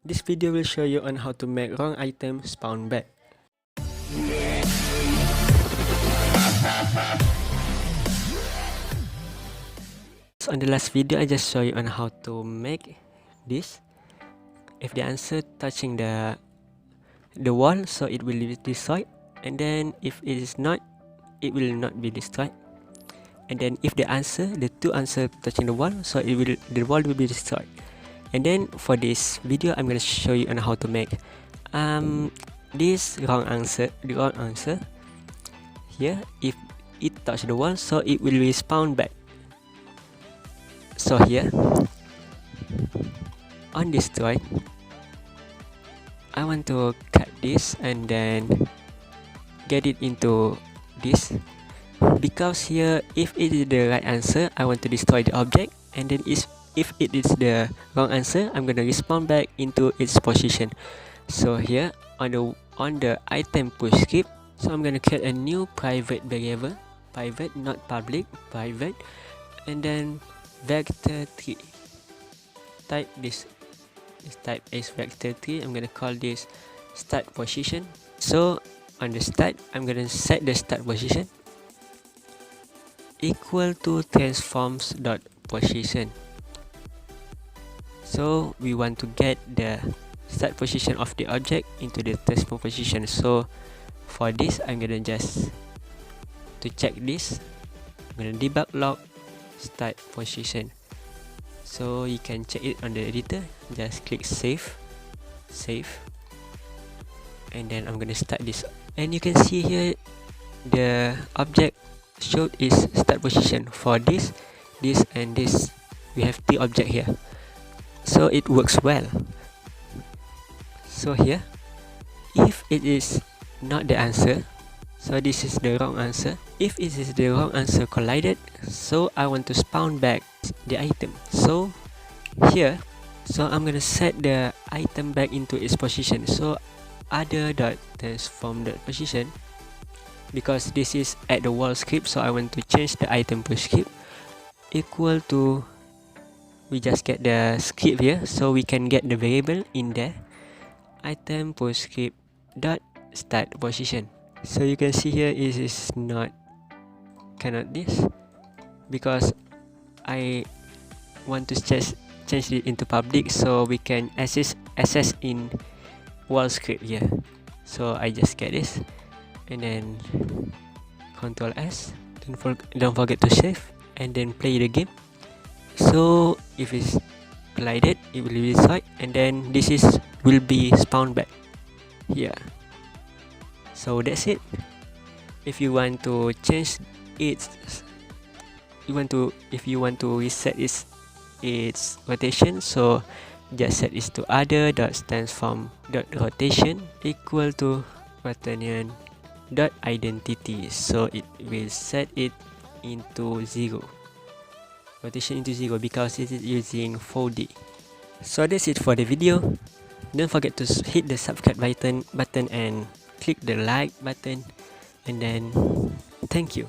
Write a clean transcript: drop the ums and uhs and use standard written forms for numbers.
This video will show you on how to make wrong item spawn back. So on the last video, I just show you on how to make this. If the answer touching the wall, so it will be destroyed, and then if it is not, it will not be destroyed. And then if the two answer touching the wall, so the wall will be destroyed. And then for this video, I'm gonna show you on how to make this the wrong answer here. If it touch the wall, so it will be spawn back. So here on this drawing, I want to cut this and then get it into this, because here if it is the right answer, I want to destroy the object, and then if it is the wrong answer, I'm gonna respawn back into its position. So here on the item push script, so I'm gonna create a new private variable, private, not public, private, and then vector3. Type this type as vector3. I'm gonna call this start position. So on the start, I'm gonna set the start position equal to transforms.position. So we want to get the start position of the object into the transform position. So for this, I'm gonna just to check this, I'm gonna debug log start position. So you can check it on the editor. Just click save, and then I'm gonna start this, and you can see here the object showed is start position. For this, and this, we have three object here, so it works well. So here, if it is not the answer, so this is the wrong answer. If it is the wrong answer collided, so I want to spawn back the item. So here, so I'm gonna set the item back into its position. So other.transform.position, because this is at the wall script, so I want to change the item push script equal to, we just get the script here, so we can get the variable in there, item push script dot start position. So you can see here it is not cannot this, because I want to change it into public, so we can access in wall script here. So I just get this, and then Ctrl S, don't forget to save, and then play the game. So if it's collided, it will be destroyed, and then this will be spawned back here. So that's it. If you want to change it, if you want to reset its rotation, so just set it to other.transform.rotation equal to quaternion.identity, so it will set it into 0, rotation into 0, because it is using 4D. So that's it for the video. Don't forget to hit the subscribe button and click the like button, and then thank you.